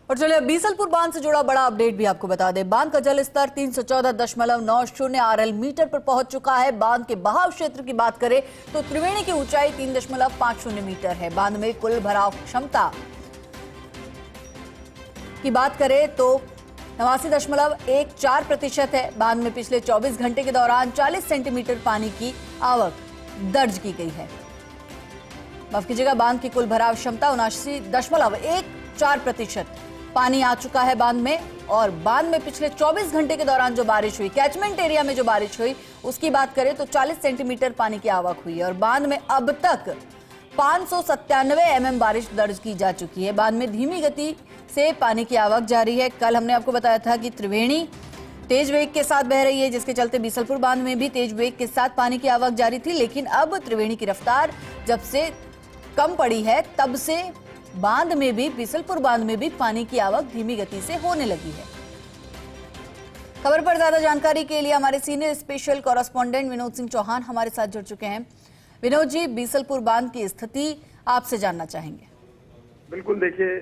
और चलिए बीसलपुर बांध से जुड़ा बड़ा अपडेट भी आपको बता दें। बांध का जल स्तर 314.90 आरएल मीटर पर पहुंच चुका है। बांध के बहाव क्षेत्र की बात करें तो त्रिवेणी की ऊंचाई 3.50 मीटर है। बांध में कुल भराव क्षमता की बात करें तो 89.14% है। बांध में पिछले 24 घंटे के दौरान 40 सेंटीमीटर पानी की आवक दर्ज की गई है। माफ कीजिएगा, बांध की कुल भराव क्षमता 79.14% पानी आ चुका है बांध में। और बांध में पिछले 24 घंटे के दौरान जो बारिश हुई, कैचमेंट एरिया में जो बारिश हुई उसकी बात करें तो 40 सेंटीमीटर पानी की आवक हुई है। और बांध में अब तक 597 mm बारिश दर्ज की जा चुकी है। बांध में धीमी गति से पानी की आवक जारी है। कल हमने आपको बताया था कि त्रिवेणी तेज वेग के साथ बह रही है, जिसके चलते बीसलपुर बांध में भी तेज वेग के साथ पानी की आवक जारी थी। लेकिन अब त्रिवेणी की रफ्तार जब से कम पड़ी है तब से बांध में भी, बीसलपुर बांध में भी पानी की आवक धीमी गति से होने लगी है। खबर पर ज्यादा जानकारी के लिए हमारे senior special correspondent Vinod Singh Chauhan हमारे साथ जुड़ चुके हैं। विनोद जी, बीसलपुर बांध की स्थिति आपसे जानना चाहेंगे। बिल्कुल, देखिए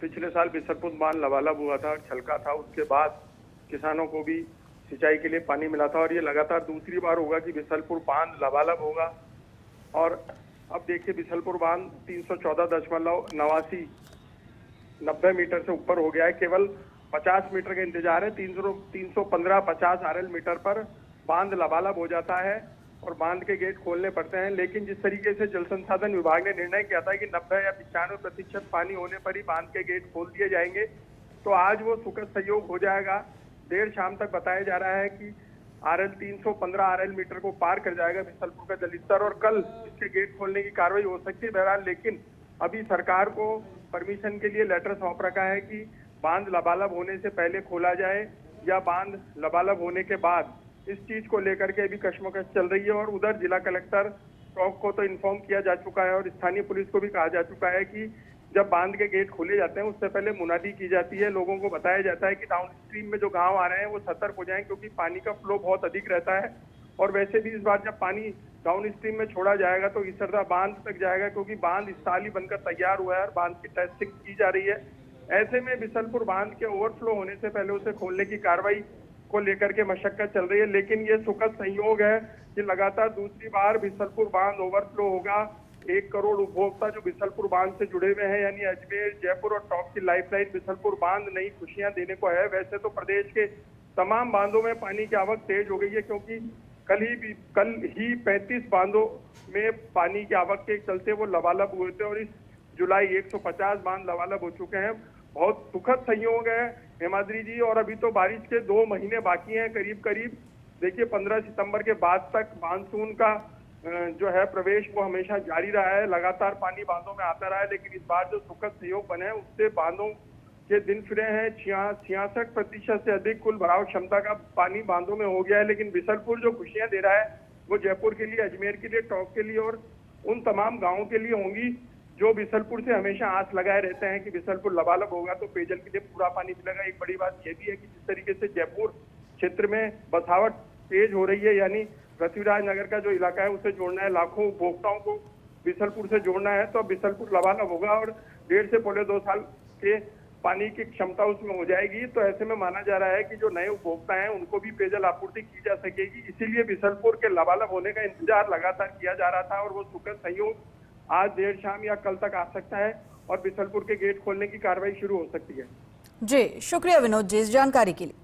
पिछले साल बीसलपुर बांध लबालब हुआ था, छलका था। उसके बाद किसानों को भी सिंचाई के लिए पानी मिला था और ये लगातार दूसरी बार होगा कि बीसलपुर बांध लबालब होगा। और अब देखिए बीसलपुर बांध 314.89 मीटर से ऊपर हो गया है। केवल 50 मीटर का इंतजार है। 315-50 आरएल मीटर पर बांध लबालब हो जाता है और बांध के गेट खोलने पड़ते हैं। लेकिन जिस तरीके से जल संसाधन विभाग ने निर्णय किया था कि 90 या 95% पानी होने पर ही बांध के गेट खोल दिए जाएंगे, तो आज वो सुखद सहयोग हो जाएगा। देर शाम तक बताया जा रहा है कि 315 आरएल मीटर को पार कर जाएगा बीसलपुर का जलस्तर और कल इसके गेट खोलने की कार्रवाई हो सकती है। बहरहाल लेकिन अभी सरकार को परमिशन के लिए लेटर सौंप रखा है कि बांध लबालब होने से पहले खोला जाए या बांध लबालब होने के बाद। इस चीज को लेकर के अभी कश्मकश चल रही है। और उधर जिला कलेक्टर टॉक को तो इन्फॉर्म किया जा चुका है और स्थानीय पुलिस को भी कहा जा चुका है कि जब बांध के गेट खोले जाते हैं उससे पहले मुनादी की जाती है। लोगों को बताया जाता है कि डाउन स्ट्रीम में जो गांव आ रहे हैं वो सतर्क हो जाएं, क्योंकि पानी का फ्लो बहुत अधिक रहता है। और वैसे भी इस बार जब पानी डाउन स्ट्रीम में छोड़ा जाएगा तो इसरदा बांध तक जाएगा, क्योंकि बांध इस साल ही बनकर तैयार हुआ है और बांध की टेस्टिंग की जा रही है। ऐसे में बीसलपुर बांध के ओवरफ्लो होने से पहले उसे खोलने की कार्रवाई को लेकर के मशक्कत चल रही है। लेकिन ये सुखद संयोग है कि लगातार दूसरी बार बीसलपुर बांध ओवरफ्लो होगा। 1 करोड़ उपभोक्ता जो बीसलपुर बांध से जुड़े हुए हैं, यानी अजमेर, जयपुर और टॉप की लाइफलाइन बीसलपुर बांध नई खुशियां देने को है। वैसे तो प्रदेश के तमाम बांधों में पानी की आवक तेज हो गई है, क्योंकि कल ही 35 बांधों में पानी की आवक के चलते वो लबालब हुए थे और इस जुलाई 150 बांध लबालब हो चुके हैं। बहुत सुखद संयोग है हेमाद्री जी। और अभी तो बारिश के 2 महीने बाकी हैं करीब। देखिए 15 सितंबर के बाद तक मानसून का जो है प्रवेश वो हमेशा जारी रहा है। लगातार पानी बांधों में आता रहा है। लेकिन इस बार जो सुखद सहयोग बने हैं उससे बांधों के दिन फिरे हैं। 66% से अधिक कुल भराव क्षमता का पानी बांधों में हो गया है। लेकिन बीसलपुर जो खुशियां दे रहा है वो जयपुर के लिए, अजमेर के लिए, टॉप के लिए और उन तमाम गाँवों के लिए होंगी जो बीसलपुर से हमेशा आस लगाए रहते हैं कि बीसलपुर लबालब होगा तो पेयजल के लिए पूरा पानी मिलेगा। एक बड़ी बात यह भी है कि जिस तरीके से जयपुर क्षेत्र में बसावट तेज हो रही है, यानी पृथ्वीराज नगर का जो इलाका है उसे जोड़ना है, लाखों उपभोक्ताओं को बीसलपुर से जोड़ना है, तो बीसलपुर लबालब होगा और 1.5 से पौने 2 साल के पानी की क्षमता उसमें हो जाएगी। तो ऐसे में माना जा रहा है कि जो नए उपभोक्ता हैं उनको भी पेयजल आपूर्ति की जा सकेगी। इसीलिए बीसलपुर के लबालब होने का इंतजार लगातार किया जा रहा था और वो सुखद संयोग आज देर शाम या कल तक आ सकता है और बीसलपुर के गेट खोलने की कार्रवाई शुरू हो सकती है। जी, शुक्रिया विनोद जी इस जानकारी के लिए।